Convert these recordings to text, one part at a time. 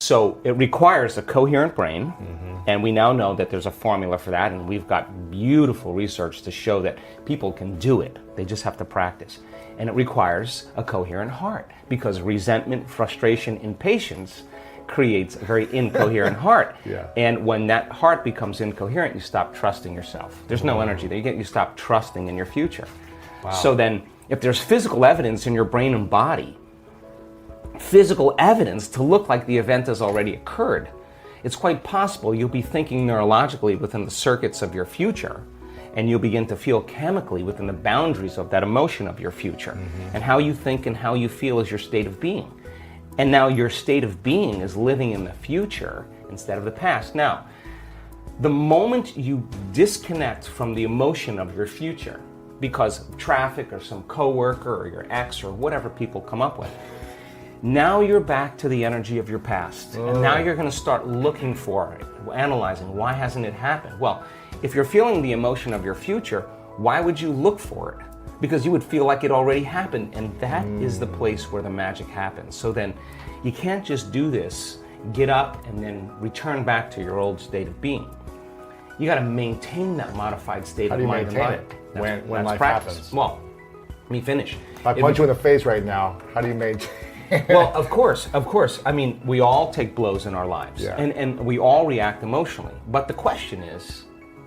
So it requires a coherent brain, and we now know that there's a formula for that, and we've got beautiful research to show that people can do it. They just have to practice. And it requires a coherent heart, because resentment, frustration, impatience creates a very incoherent heart. Yeah. And when that heart becomes incoherent, you stop trusting yourself. There's no energy there. You stop trusting in your future. Wow. So then, if there's physical evidence in your brain and body, physical evidence to look like the event has already occurred, it's quite possible you'll be thinking neurologically within the circuits of your future, and you'll begin to feel chemically within the boundaries of that emotion of your future. And how you think and how you feel is your state of being. And now your state of being is living in the future instead of the past. Now, the moment you disconnect from the emotion of your future because of traffic or some coworker or your ex or whatever people come up with, now you're back to the energy of your past. And now you're going to start looking for it, analyzing, why hasn't it happened? Well, if you're feeling the emotion of your future, why would you look for it? Because you would feel like it already happened, and that is the place where the magic happens. So then you can't just do this, get up, and then return back to your old state of being. You got to maintain that modified state of mind and body. When life happens? Well, let me finish. If I punch you in the face right now, how do you maintain? Well, of course. I mean, we all take blows in our lives, Yeah. and we all react emotionally. But the question is,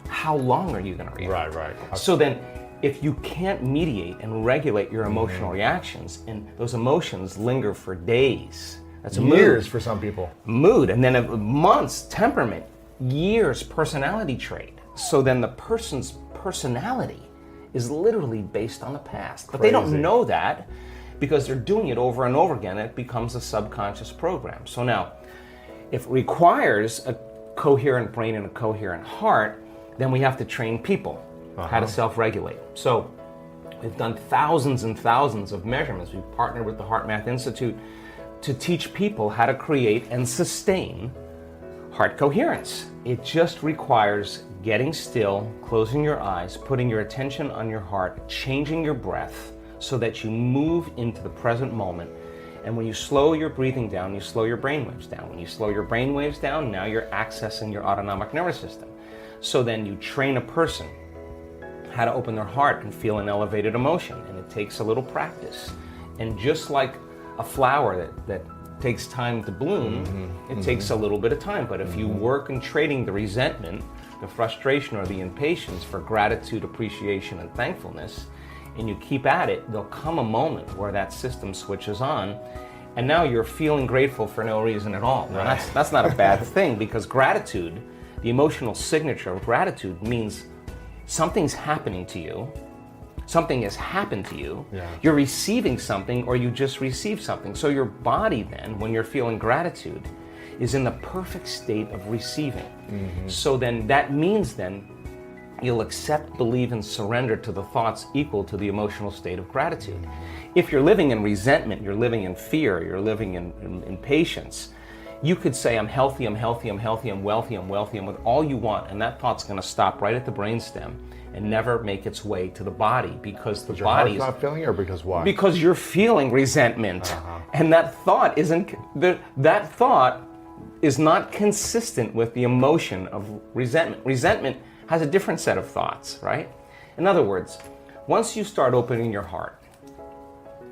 how long are you going to react? Right. So then, if you can't mediate and regulate your emotional reactions, and those emotions linger for days, that's a Years mood. for some people. Mood, and then months, temperament, years, personality trait. So then the person's personality is literally based on the past. But they don't Crazy. know that because they're doing it over and over again. It becomes a subconscious program. So now, if it requires a coherent brain and a coherent heart, then we have to train people how to self-regulate. So we've done thousands and thousands of measurements. We've partnered with the Heart Math Institute to teach people how to create and sustain heart coherence. It just requires getting still, closing your eyes, putting your attention on your heart, changing your breath so that you move into the present moment. And when you slow your breathing down, you slow your brain waves down. When you slow your brain waves down, now you're accessing your autonomic nervous system. So then you train a person how to open their heart and feel an elevated emotion. And it takes a little practice. And just like a flower that takes time to bloom, it takes a little bit of time. But if you work in trading the resentment, the frustration, or the impatience for gratitude, appreciation, and thankfulness, and you keep at it, there'll come a moment where that system switches on, and now you're feeling grateful for no reason at all. Now, that's not a bad thing, because gratitude, the emotional signature of gratitude, means something's happening to you, something has happened to you, you're receiving something, or you just received something. So your body then, when you're feeling gratitude, is in the perfect state of receiving. So then that means then you'll accept, believe, and surrender to the thoughts equal to the emotional state of gratitude. If you're living in resentment, you're living in fear, you're living in impatience, you could say, I'm healthy, I'm healthy, I'm healthy, I'm wealthy, I'm wealthy, and with all you want, and that thought's gonna stop right at the brainstem and never make its way to the body, because the body's not feeling it, or because why? Because you're feeling resentment, and that thought that thought is not consistent with the emotion of resentment. Resentment has a different set of thoughts, right? In other words, once you start opening your heart,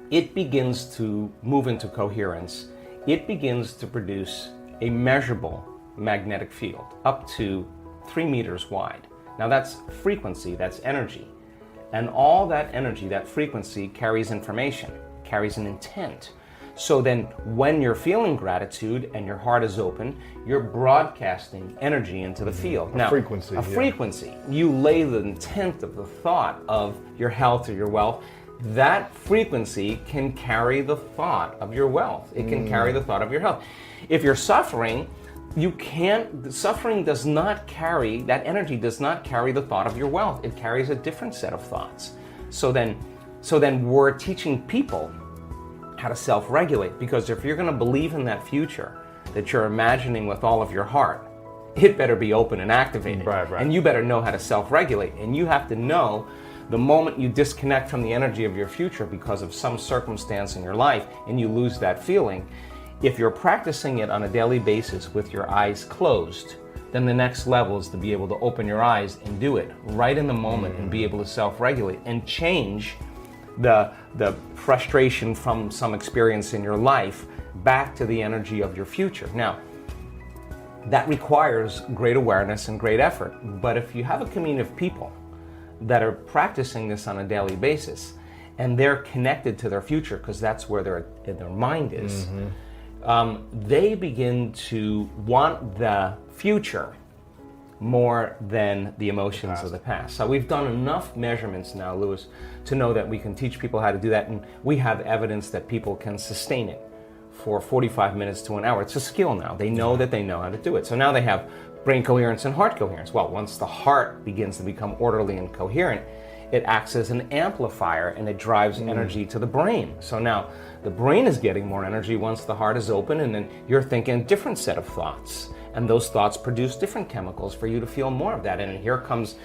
it begins to move into coherence. It begins to produce a measurable magnetic field up to 3 meters wide. Now that's frequency, that's energy. And all that energy, that frequency, carries information, carries an intent. So then when you're feeling gratitude and your heart is open, you're broadcasting energy into the field. Now, frequency. Frequency. You lay the intent of the thought of your health or your wealth. That frequency can carry the thought of your wealth. It can carry the thought of your health. If you're suffering, suffering does not carry, that energy does not carry the thought of your wealth. It carries a different set of thoughts. So then we're teaching people how to self-regulate, because if you're going to believe in that future that you're imagining with all of your heart, it better be open and activated. Right. And you better know how to self-regulate. And you have to know the moment you disconnect from the energy of your future because of some circumstance in your life and you lose that feeling, If you're practicing it on a daily basis with your eyes closed, then the next level is to be able to open your eyes and do it right in the moment and be able to self-regulate and change the frustration from some experience in your life back to the energy of your future. Now, that requires great awareness and great effort. But if you have a community of people that are practicing this on a daily basis and they're connected to their future, because that's where their mind is, they begin to want the future more than the emotions of the past. So we've done enough measurements now, Louis, to know that we can teach people how to do that, and we have evidence that people can sustain it for 45 minutes to an hour. It's a skill now. They know that they know how to do it. So now they have brain coherence and heart coherence. Well, once the heart begins to become orderly and coherent, it acts as an amplifier and it drives energy to the brain. So now the brain is getting more energy once the heart is open, and then you're thinking a different set of thoughts. And those thoughts produce different chemicals for you to feel more of that. And here comes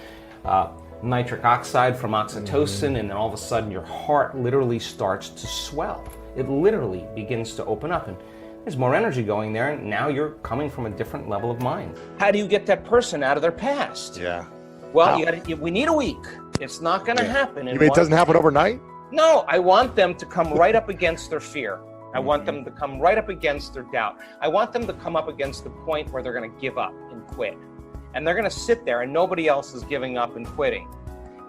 nitric oxide from oxytocin, and then all of a sudden your heart literally starts to swell. It literally begins to open up, and there's more energy going there, and now you're coming from a different level of mind. How do you get that person out of their past? Yeah. Well, we need a week. It's not going to happen. You mean it doesn't happen overnight? No, I want them to come right up against their fear. I want them to come right up against their doubt. I want them to come up against the point where they're going to give up and quit. And they're going to sit there and nobody else is giving up and quitting.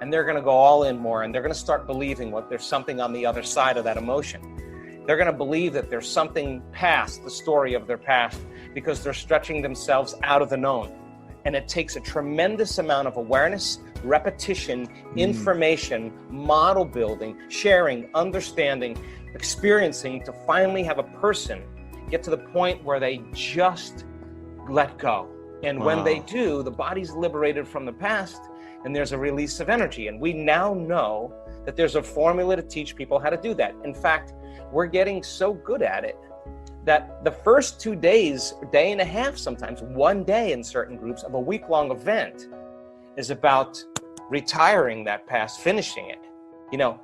And they're going to go all in more, and they're going to start believing there's something on the other side of that emotion. They're going to believe that there's something past the story of their past, because they're stretching themselves out of the known. And it takes a tremendous amount of awareness, repetition, information, model building, sharing, understanding, experiencing, to finally have a person get to the point where they just let go. And when they do, the body's liberated from the past and there's a release of energy. And we now know that there's a formula to teach people how to do that. In fact, we're getting so good at it that the first 2 days, day and a half, sometimes 1 day in certain groups of a week-long event is about retiring that past, finishing it. You know,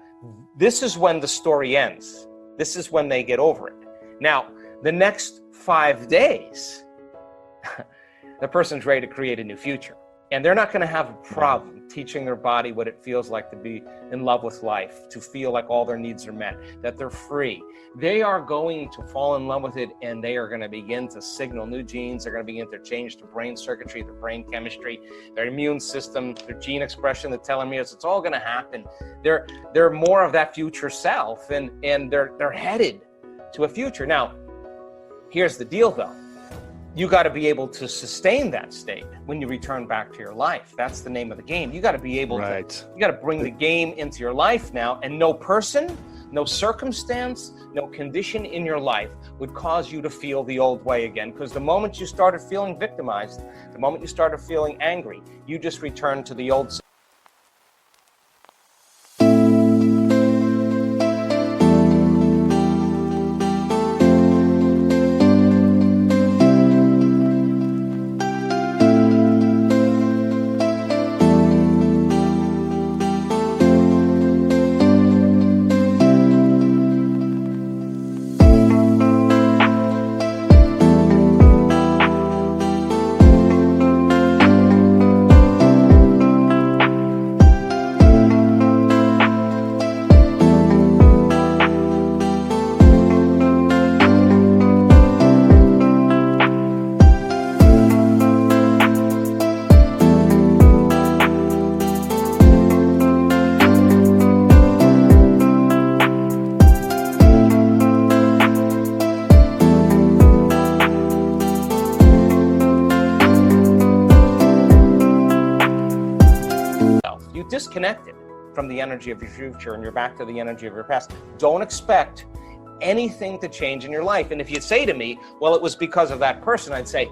this is when the story ends. This is when they get over it. Now, the next 5 days, the person's ready to create a new future. And they're not going to have a problem teaching their body what it feels like to be in love with life, to feel like all their needs are met, that they're free. They are going to fall in love with it, and they are going to begin to signal new genes. They're going to begin to change the brain circuitry, the brain chemistry, their immune system, their gene expression, the telomeres. It's all going to happen. They're more of that future self, and they're headed to a future. Now, here's the deal, though. You got to be able to sustain that state when you return back to your life. That's the name of the game. You got to be able to, you got to bring the game into your life now, and no person, no circumstance, no condition in your life would cause you to feel the old way again. Because the moment you started feeling victimized, the moment you started feeling angry, you just returned to the old self. Disconnected from the energy of your future, and you're back to the energy of your past. Don't expect anything to change in your life. And if you say to me, well, it was because of that person, I'd say,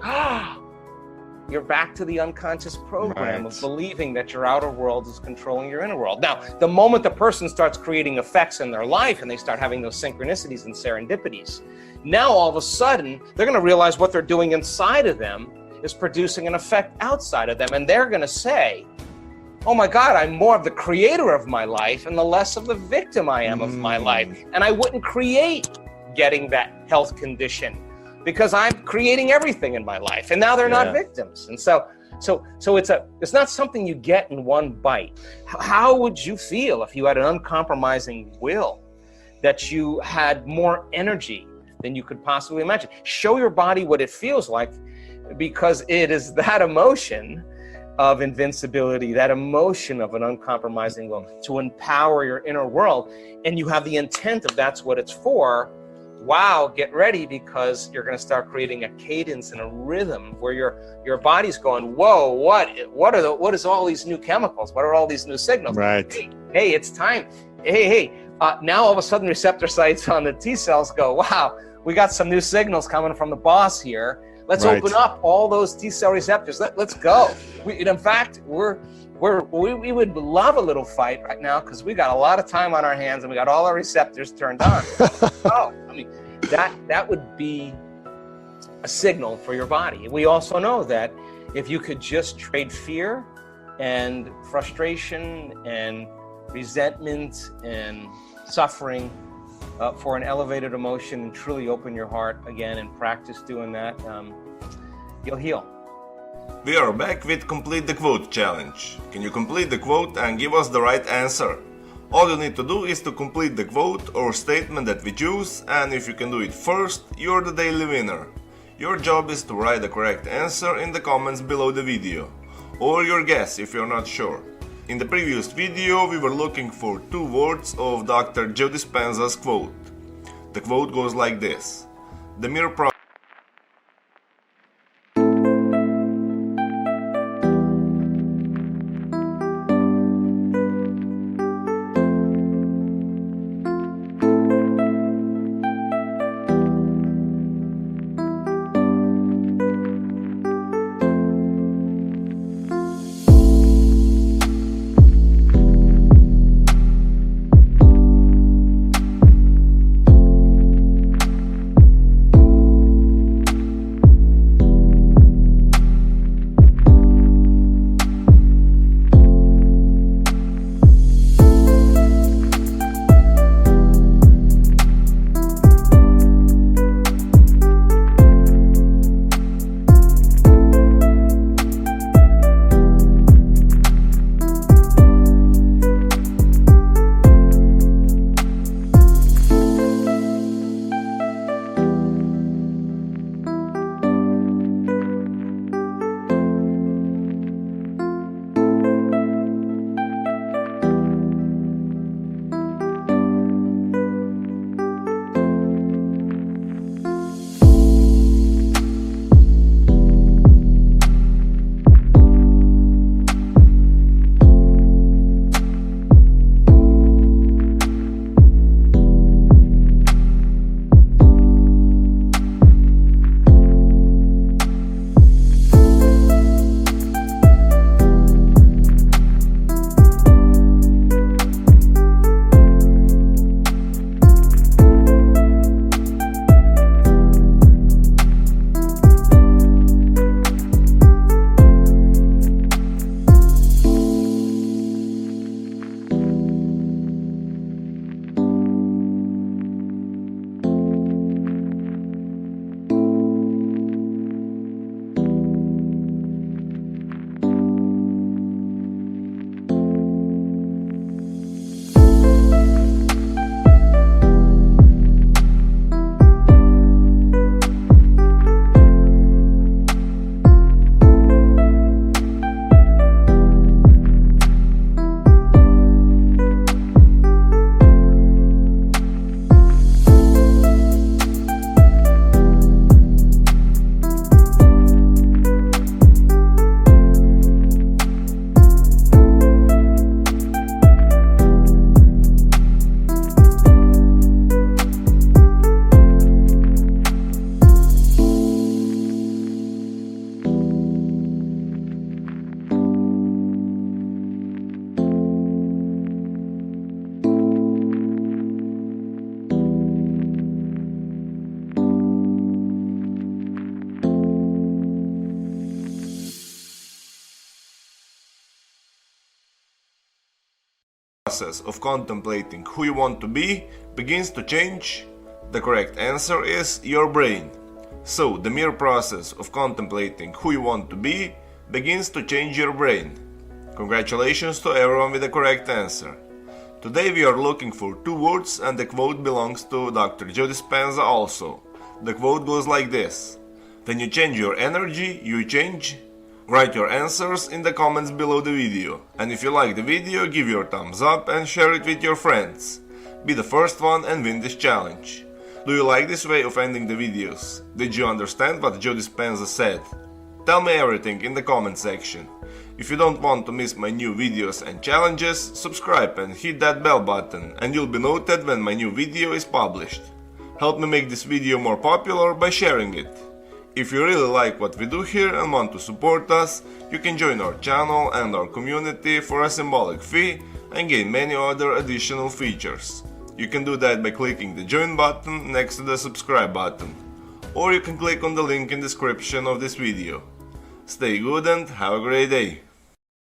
you're back to the unconscious program of believing that your outer world is controlling your inner world. Now, the moment the person starts creating effects in their life and they start having those synchronicities and serendipities, now all of a sudden they're going to realize what they're doing inside of them is producing an effect outside of them. And they're going to say, oh my God, I'm more of the creator of my life and the less of the victim I am of my life. And I wouldn't create getting that health condition, because I'm creating everything in my life, and now they're not victims. And so it's not something you get in one bite. How would you feel if you had an uncompromising will, that you had more energy than you could possibly imagine? Show your body what it feels like, because it is that emotion of invincibility, that emotion of an uncompromising will to empower your inner world, and you have the intent of that's what it's for. Wow, get ready, because you're going to start creating a cadence and a rhythm where your body's going, whoa, what is all these new chemicals? What are all these new signals? Right. Hey, it's time. Hey, now all of a sudden receptor sites on the T cells go, wow, we got some new signals coming from the boss here. Let's open up all those T cell receptors. Let's go. In fact, we would love a little fight right now, because we got a lot of time on our hands and we got all our receptors turned on. Oh, I mean, that would be a signal for your body. We also know that if you could just trade fear and frustration and resentment and suffering for an elevated emotion, and truly open your heart again and practice doing that, you'll heal. We are back with Complete the Quote challenge. Can you complete the quote and give us the right answer? All you need to do is to complete the quote or statement that we choose, and if you can do it first, you're the daily winner. Your job is to write the correct answer in the comments below the video, or your guess if you're not sure. In the previous video we were looking for 2 words of Dr. Joe Dispenza's quote. The quote goes like this: "The mere process of contemplating who you want to be begins to change, The correct answer is your brain. So, the mere process of contemplating who you want to be begins to change your brain. Congratulations to everyone with the correct answer. Today we are looking for two words and the quote belongs to Dr. Joe Dispenza also. The quote goes like this: when you change your energy, you change. Write your answers in the comments below the video. And if you like the video, give your thumbs up and share it with your friends. Be the first one and win this challenge. Do you like this way of ending the videos? Did you understand what Joe Dispenza said? Tell me everything in the comment section. If you don't want to miss my new videos and challenges, subscribe and hit that bell button and you'll be notified when my new video is published. Help me make this video more popular by sharing it. If you really like what we do here and want to support us, you can join our channel and our community for a symbolic fee and gain many other additional features. You can do that by clicking the join button next to the subscribe button, or you can click on the link in the description of this video. Stay good and have a great day!